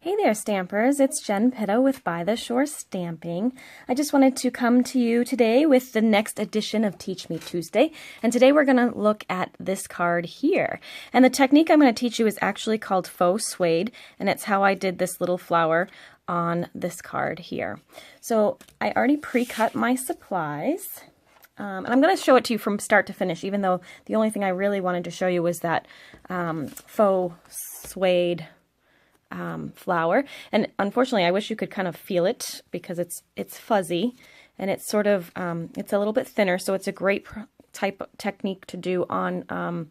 Hey there, Stampers. It's Jen Pitto with By the Shore Stamping. I just wanted to come to you today with the next edition of Teach Me Tuesday. And today we're going to look at this card here. And the technique I'm going to teach you is actually called Faux Suede. And it's how I did this little flower on this card here. So I already pre-cut my supplies. And I'm going to show it to you from start to finish, even though the only thing I really wanted to show you was that Faux Suede flower. And unfortunately, I wish you could kind of feel it because it's fuzzy and it's sort of it's a little bit thinner, so it's a great technique to do on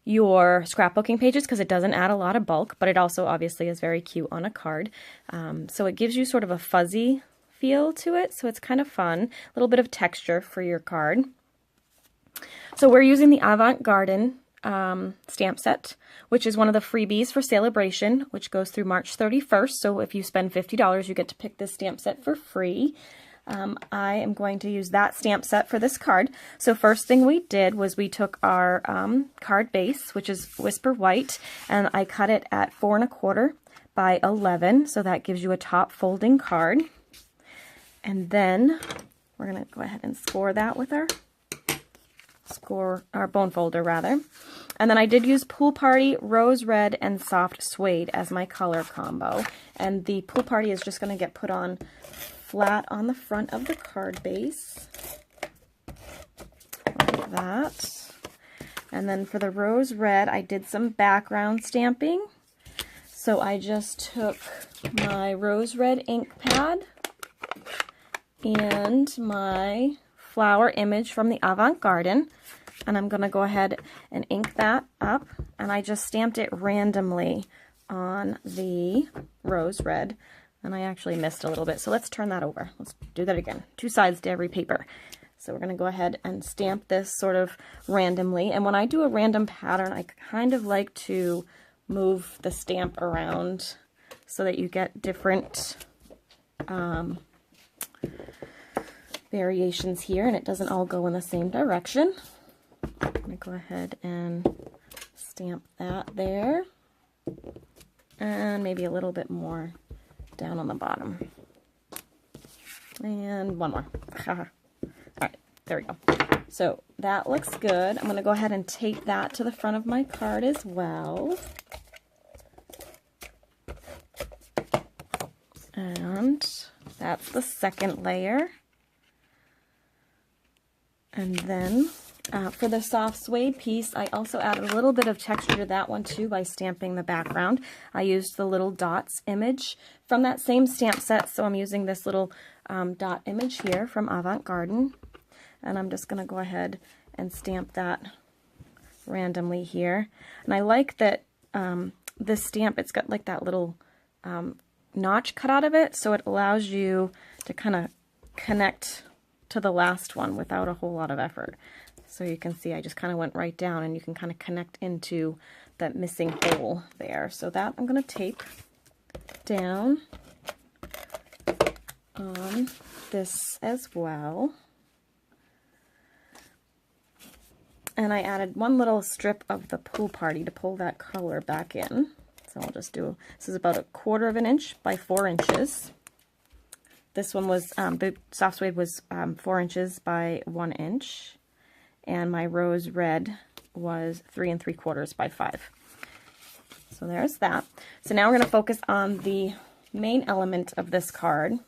your scrapbooking pages because it doesn't add a lot of bulk, but it also obviously is very cute on a card. So it gives you sort of a fuzzy feel to it, so it's kind of fun. A little bit of texture for your card. So we're using the Avant Garden stamp set, which is one of the freebies for Celebration, which goes through March 31st. So if you spend $50, you get to pick this stamp set for free. I am going to use that stamp set for this card. So first thing we did was we took our card base, which is Whisper White, and I cut it at 4 1/4 by 11. So that gives you a top folding card. And then we're going to go ahead and score that with our bone folder rather. And then I did use Pool Party, Rose Red, and Soft Suede as my color combo. And the Pool Party is just going to get put on flat on the front of the card base. Like that. And then for the Rose Red, I did some background stamping. So I just took my Rose Red ink pad and my flower image from the Avant Garden, and I'm going to go ahead and ink that up, and I just stamped it randomly on the Rose Red, and I actually missed a little bit, so let's turn that over. Let's do that again. 2 sides to every paper. So we're going to go ahead and stamp this sort of randomly, and when I do a random pattern, I kind of like to move the stamp around so that you get different variations here, and it doesn't all go in the same direction. I'm going to go ahead and stamp that there, and maybe a little bit more down on the bottom, and one more. Alright, there we go. So that looks good. I'm going to go ahead and tape that to the front of my card as well. And that's the second layer. And then for the soft suede piece, I also added a little bit of texture to that one too by stamping the background. I used the little dots image from that same stamp set, so I'm using this little dot image here from Avant Garden. And I'm just going to go ahead and stamp that randomly here. And I like that this stamp, it's got like that little notch cut out of it, so it allows you to kind of connect to the last one without a whole lot of effort. So you can see I just kind of went right down, and you can kind of connect into that missing hole there. So that I'm going to tape down on this as well. And I added one little strip of the Pool Party to pull that color back in. So I'll just do, this is about 1/4 inch by 4 inches. This one was, the soft suede was 4 inches by 1 inch, and my Rose Red was 3 3/4 by 5. So there's that. So now we're going to focus on the main element of this card.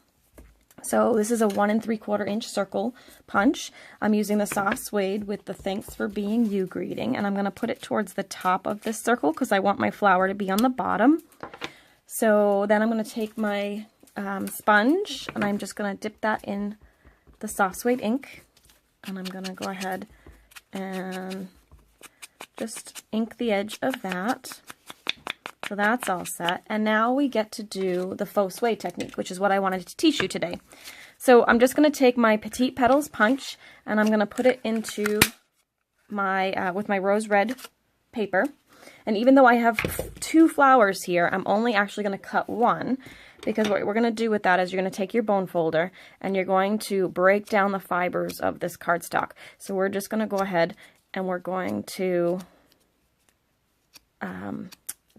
So this is a 1 3/4 inch circle punch. I'm using the soft suede with the Thanks for Being You greeting, and I'm going to put it towards the top of this circle because I want my flower to be on the bottom. So then I'm going to take my sponge, and I'm just going to dip that in the soft suede ink, and I'm going to go ahead and just ink the edge of that. So that's all set, and now we get to do the Faux Suede technique, which is what I wanted to teach you today. So I'm just going to take my Petite Petals punch, and I'm going to put it into my with my Rose Red paper. And even though I have 2 flowers here, I'm only actually going to cut 1, because what we're going to do with that is you're going to take your bone folder and you're going to break down the fibers of this cardstock. So we're just going to go ahead and we're going to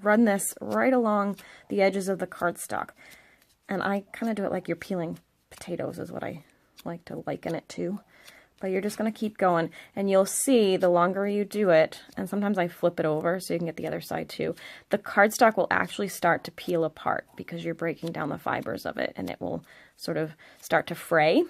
run this right along the edges of the cardstock. And I kind of do it like you're peeling potatoes is what I like to liken it to. But you're just going to keep going, and you'll see the longer you do it, and sometimes I flip it over so you can get the other side too, the cardstock will actually start to peel apart because you're breaking down the fibers of it, and it will sort of start to fray,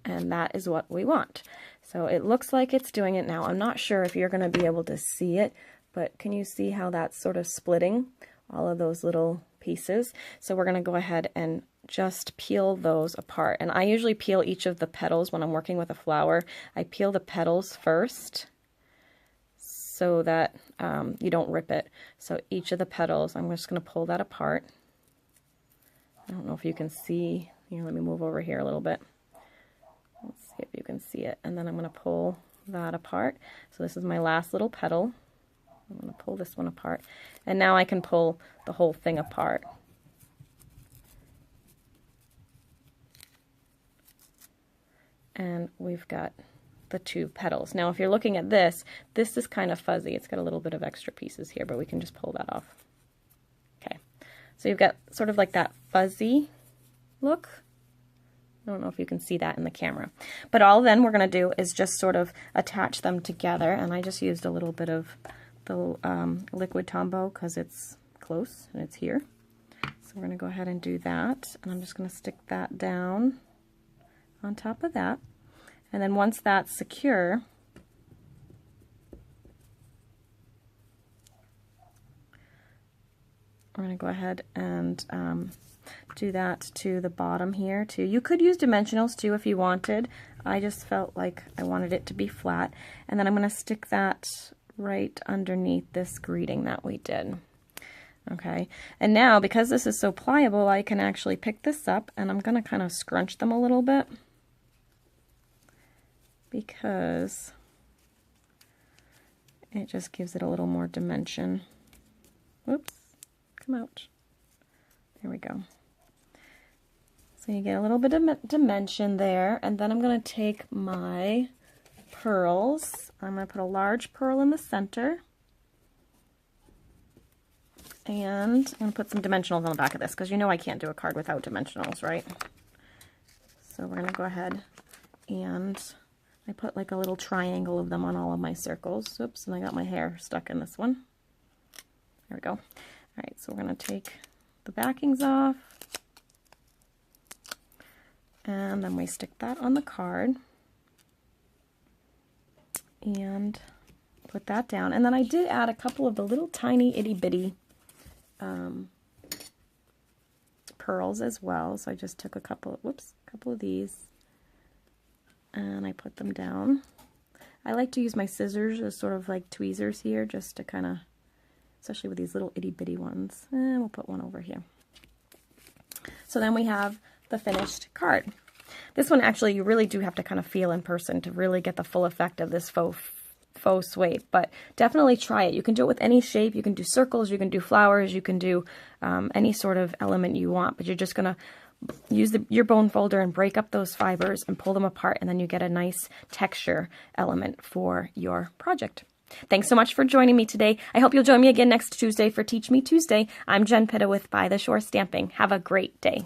and that is what we want. So it looks like it's doing it now. I'm not sure if you're going to be able to see it, but can you see how that's sort of splitting all of those little pieces? So we're going to go ahead and just peel those apart. And I usually peel each of the petals when I'm working with a flower. I peel the petals first so that you don't rip it. So each of the petals, I'm just going to pull that apart. I don't know if you can see. Here, let me move over here a little bit. Let's see if you can see it. And then I'm going to pull that apart. So this is my last little petal. I'm going to pull this one apart. And now I can pull the whole thing apart. And we've got the two petals. Now if you're looking at this, this is kind of fuzzy. It's got a little bit of extra pieces here, but we can just pull that off. Okay, so you've got sort of like that fuzzy look. I don't know if you can see that in the camera. But all then we're going to do is just sort of attach them together, and I just used a little bit of the liquid Tombow because it's close and it's here. So we're going to go ahead and do that, and I'm just going to stick that down on top of that, and then once that's secure, we're going to go ahead and do that to the bottom here too. You could use dimensionals too if you wanted. I just felt like I wanted it to be flat, and then I'm going to stick that right underneath this greeting that we did. Okay, and now because this is so pliable, I can actually pick this up, and I'm going to kind of scrunch them a little bit, because it just gives it a little more dimension. Whoops, come out. There we go. So you get a little bit of dimension there, and then I'm going to take my pearls. I'm going to put a large pearl in the center, and I'm going to put some dimensionals on the back of this, because you know I can't do a card without dimensionals, right? So we're going to go ahead and I put like a little triangle of them on all of my circles. Oops, and I got my hair stuck in this one. There we go. All right, so we're going to take the backings off, and then we stick that on the card and put that down. And then I did add a couple of the little tiny itty bitty pearls as well. So I just took a couple of these, and I put them down. I like to use my scissors as sort of like tweezers here, just to kind of, especially with these little itty bitty ones. And we'll put one over here. So then we have the finished card. This one actually you really do have to kind of feel in person to really get the full effect of this faux suede, but definitely try it. You can do it with any shape. You can do circles, you can do flowers, you can do any sort of element you want, but you're just going to use your bone folder and break up those fibers and pull them apart, and then you get a nice texture element for your project. Thanks so much for joining me today. I hope you'll join me again next Tuesday for Teach Me Tuesday. I'm Jen Pitta with By the Shore Stamping. Have a great day.